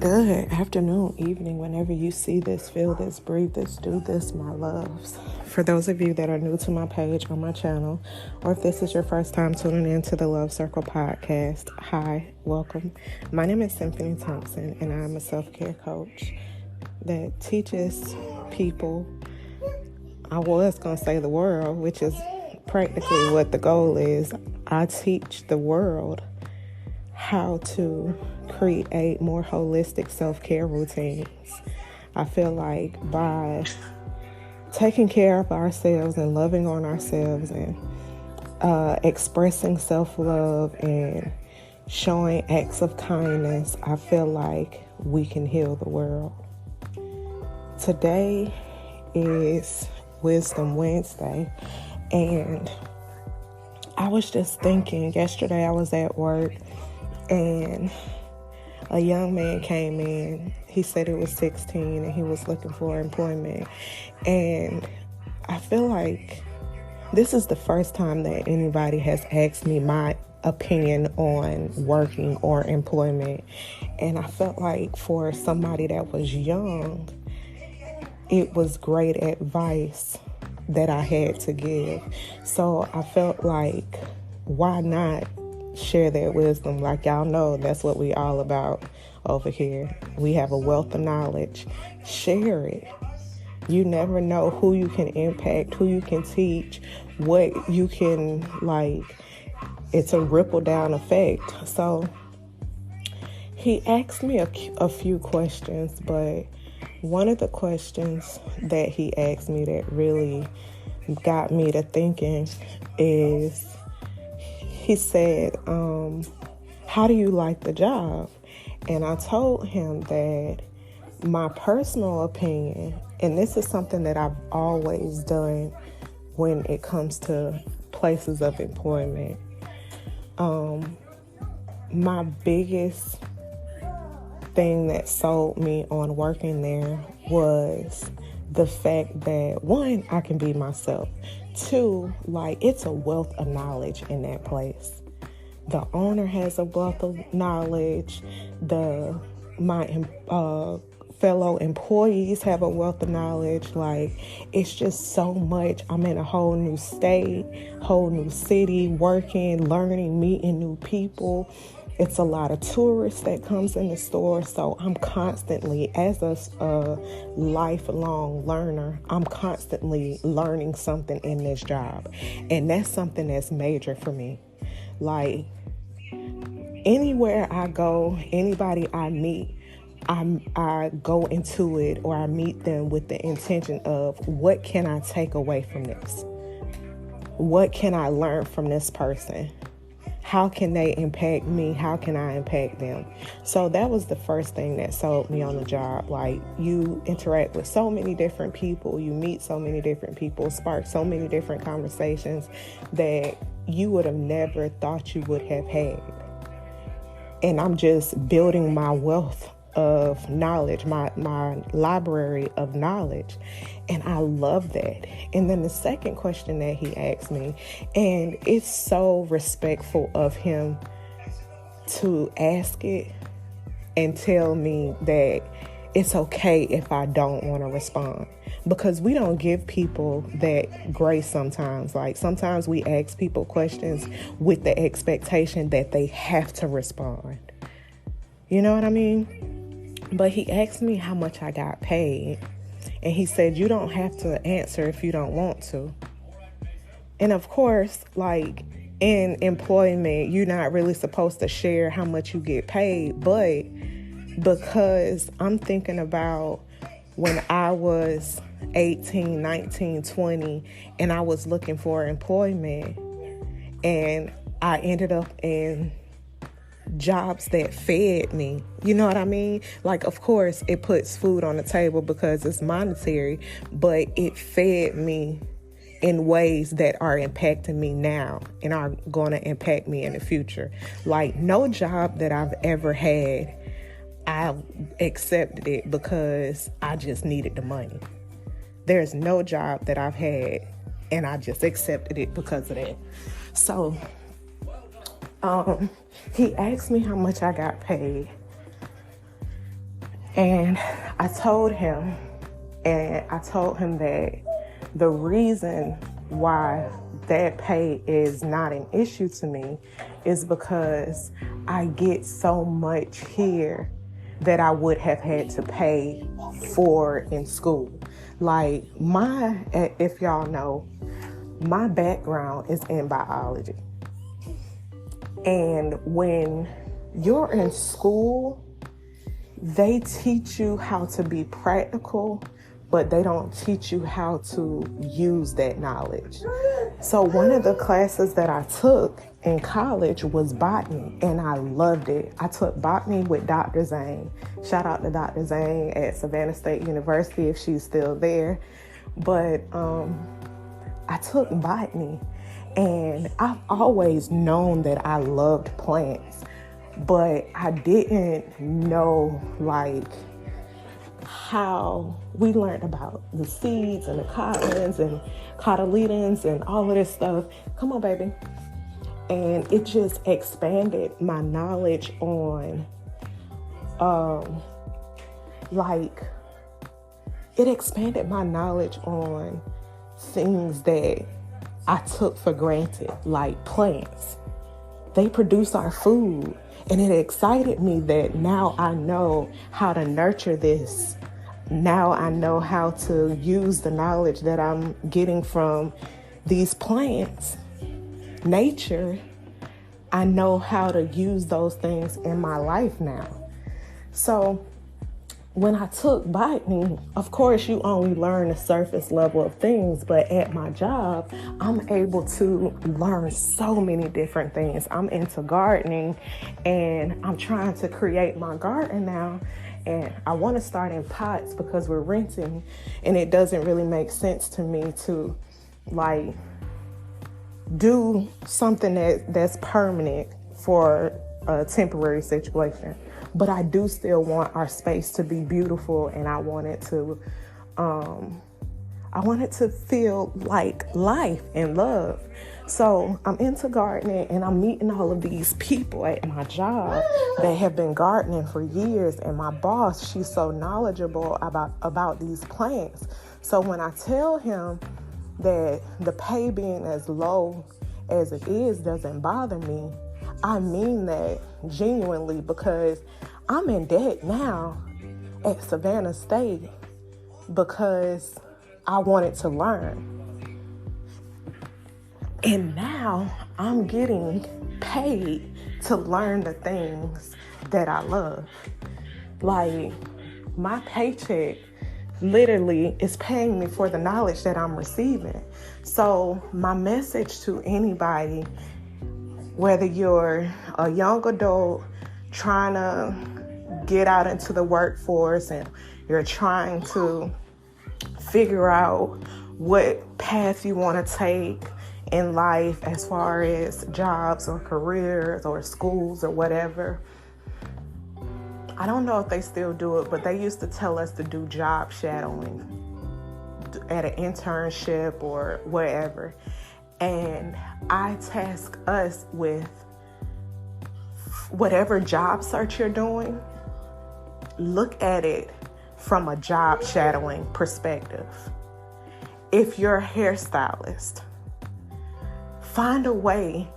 Good afternoon, evening, whenever you see this, feel this, breathe this, do this, my loves. For those of you that are new to my page or my channel, or if this is your first time tuning in to the Love Circle podcast, hi, welcome. My name is Cymphony Thompson, and I'm a self-care coach that teaches people, I was going to say the world, which is practically what the goal is. I teach the world how to create more holistic self-care routines. I feel like by taking care of ourselves and loving on ourselves and expressing self-love and showing acts of kindness, I feel like we can heal the world. Today is Wisdom Wednesday, and I was just thinking, yesterday I was at work and a young man came in. He said he was 16 and he was looking for employment. And I feel like this is the first time that anybody has asked me my opinion on working or employment. And I felt like for somebody that was young, it was great advice that I had to give. So I felt like, why not share that wisdom? Like, y'all know that's what we all about over here. We have a wealth of knowledge. Share it. You never know who you can impact, who you can teach, what you can, it's a ripple down effect. So he asked me a few questions, but one of the questions that he asked me that really got me to thinking is, he said, how do you like the job? And I told him that my personal opinion, and this is something that I've always done when it comes to places of employment, my biggest thing that sold me on working there was the fact that, one, I can be myself. Two, it's a wealth of knowledge in that place. The owner has a wealth of knowledge. My fellow employees have a wealth of knowledge. It's just so much. I'm in a whole new state, whole new city, working, learning, meeting new people. It's a lot of tourists that comes in the store, so I'm constantly, as a lifelong learner, I'm constantly learning something in this job, and that's something that's major for me. Anywhere I go, anybody I meet, I go into it, or I meet them with the intention of, what can I take away from this? What can I learn from this person? How can they impact me? How can I impact them? So that was the first thing that sold me on the job. You interact with so many different people, you meet so many different people, spark so many different conversations that you would have never thought you would have had. And I'm just building my wealth of knowledge, my library of knowledge. And I love that. And then the second question that he asked me, and it's so respectful of him to ask it and tell me that it's okay if I don't want to respond, because we don't give people that grace sometimes. Sometimes we ask people questions with the expectation that they have to respond. You know what I mean? But he asked me how much I got paid. And he said, you don't have to answer if you don't want to. And of course, in employment, you're not really supposed to share how much you get paid. But because I'm thinking about when I was 18, 19, 20, and I was looking for employment, and I ended up in jobs that fed me. You know what I mean? Of course, it puts food on the table because it's monetary, but it fed me in ways that are impacting me now and are going to impact me in the future. No job that I've ever had, I accepted it because I just needed the money. There's no job that I've had and I just accepted it because of that. So he asked me how much I got paid. And I told him that the reason why that pay is not an issue to me is because I get so much here that I would have had to pay for in school. Like if y'all know, my background is in biology. And when you're in school, they teach you how to be practical, but they don't teach you how to use that knowledge. So one of the classes that I took in college was botany, and I loved it. I took botany with Dr. Zane. Shout out to Dr. Zane at Savannah State University if she's still there. But I took botany, and I've always known that I loved plants, but I didn't know how we learned about the seeds and the cotyledons and cotyledons and all of this stuff. Come on, baby. And it just expanded my knowledge on, things that I took for granted, like plants. They produce our food. And it excited me that now I know how to nurture this. Now I know how to use the knowledge that I'm getting from these plants, nature. I know how to use those things in my life now. So when I took botany, of course, you only learn the surface level of things, but at my job, I'm able to learn so many different things. I'm into gardening, and I'm trying to create my garden now, and I want to start in pots because we're renting, and it doesn't really make sense to me to do something that's permanent for a temporary situation. But I do still want our space to be beautiful, and I want it to feel like life and love. So I'm into gardening, and I'm meeting all of these people at my job that have been gardening for years. And my boss, she's so knowledgeable about these plants. So when I tell him that the pay being as low as it is doesn't bother me, I mean that genuinely, because I'm in debt now at Savannah State because I wanted to learn. And now I'm getting paid to learn the things that I love. Like, my paycheck literally is paying me for the knowledge that I'm receiving. So my message to anybody, whether you're a young adult trying to get out into the workforce and you're trying to figure out what path you want to take in life as far as jobs or careers or schools or whatever. I don't know if they still do it, but they used to tell us to do job shadowing at an internship or wherever. And I task us with whatever job search you're doing, look at it from a job shadowing perspective. If you're a hairstylist, find a way.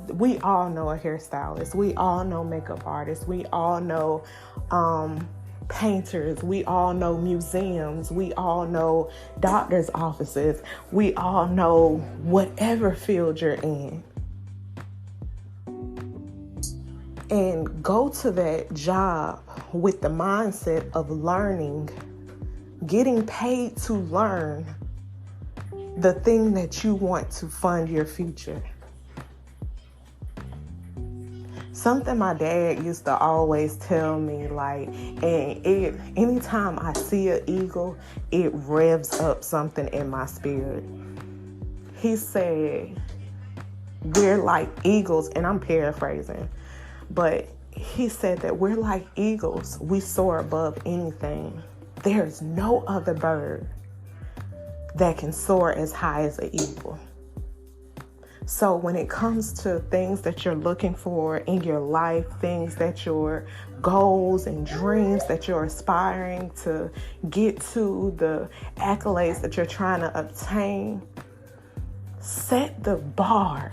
We all know a hairstylist. We all know makeup artists. We all know painters. We all know museums. We all know doctor's offices. We all know whatever field you're in. And go to that job with the mindset of learning, getting paid to learn the thing that you want to fund your future. Something my dad used to always tell me, anytime I see an eagle, it revs up something in my spirit. He said, we're like eagles, and I'm paraphrasing, but he said that we're like eagles. We soar above anything. There's no other bird that can soar as high as an eagle. So when it comes to things that you're looking for in your life, things that your goals and dreams that you're aspiring to get to, the accolades that you're trying to obtain, set the bar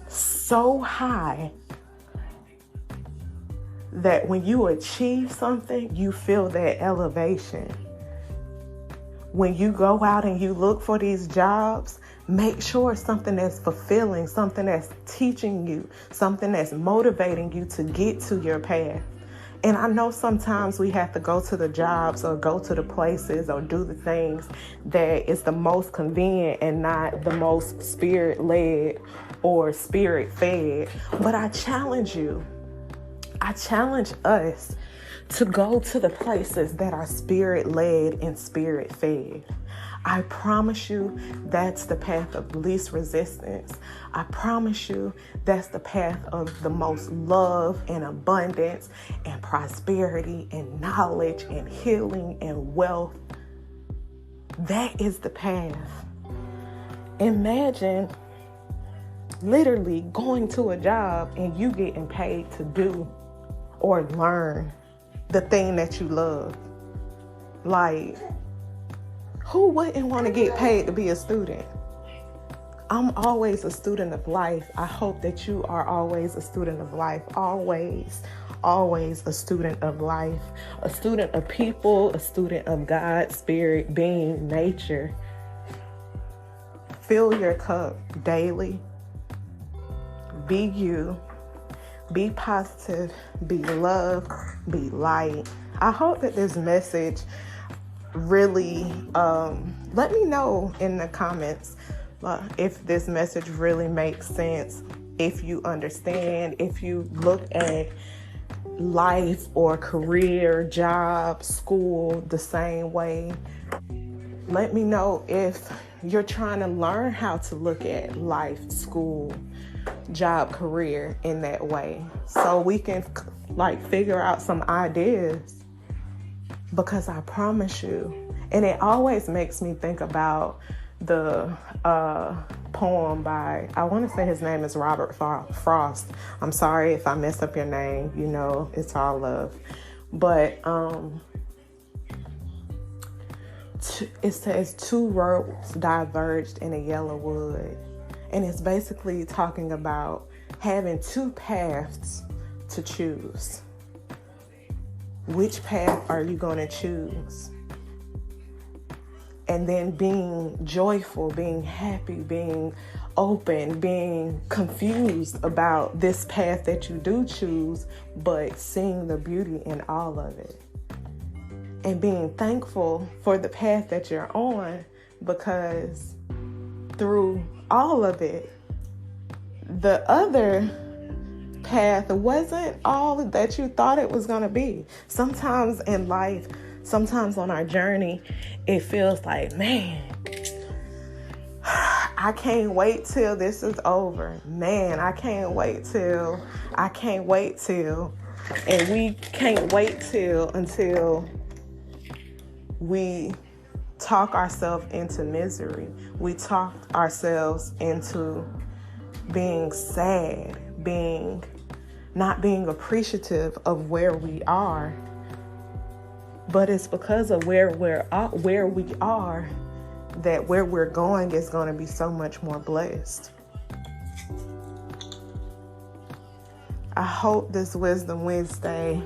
so high that when you achieve something, you feel that elevation. When you go out and you look for these jobs, make sure it's something that's fulfilling, something that's teaching you, something that's motivating you to get to your path. And I know sometimes we have to go to the jobs or go to the places or do the things that is the most convenient and not the most spirit-led or spirit-fed. But I challenge you, I challenge us to go to the places that are spirit-led and spirit-fed. I promise you that's the path of least resistance. I promise you that's the path of the most love and abundance and prosperity and knowledge and healing and wealth. That is the path. Imagine literally going to a job and you getting paid to do or learn the thing that you love. Like, who wouldn't want to get paid to be a student? I'm always a student of life. I hope that you are always a student of life. Always, always a student of life. A student of people, a student of God, spirit, being, nature. Fill your cup daily. Be you. Be positive. Be love. Be light. I hope that this message really, let me know in the comments if this message really makes sense, if you understand, if you look at life or career, job, school the same way. Let me know if you're trying to learn how to look at life, school, job, career in that way, so we can figure out some ideas. Because I promise you, and it always makes me think about the poem by, I want to say his name is Robert Frost. I'm sorry if I mess up your name. You know, it's all love. But it says, two roads diverged in a yellow wood. And it's basically talking about having two paths to choose. Which path are you going to choose? And then being joyful, being happy, being open, being confused about this path that you do choose, but seeing the beauty in all of it. And being thankful for the path that you're on, because through all of it, the other path wasn't all that you thought it was going to be. Sometimes in life, sometimes on our journey, it feels like, man, I can't wait till this is over. Man, I can't wait till, and we can't wait until we talk ourselves into misery. We talk ourselves into being sad, not being appreciative of where we are. But it's because of where we are that where we're going is going to be so much more blessed. I hope this Wisdom Wednesday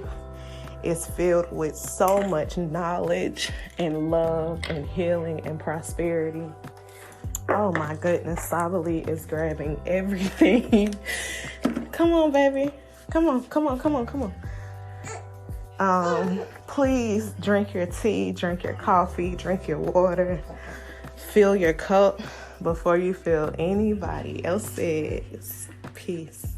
is filled with so much knowledge and love and healing and prosperity. Oh my goodness, Sabali is grabbing everything. Come on, baby. Come on. Please drink your tea, drink your coffee, drink your water. Fill your cup before you fill anybody else's. Peace.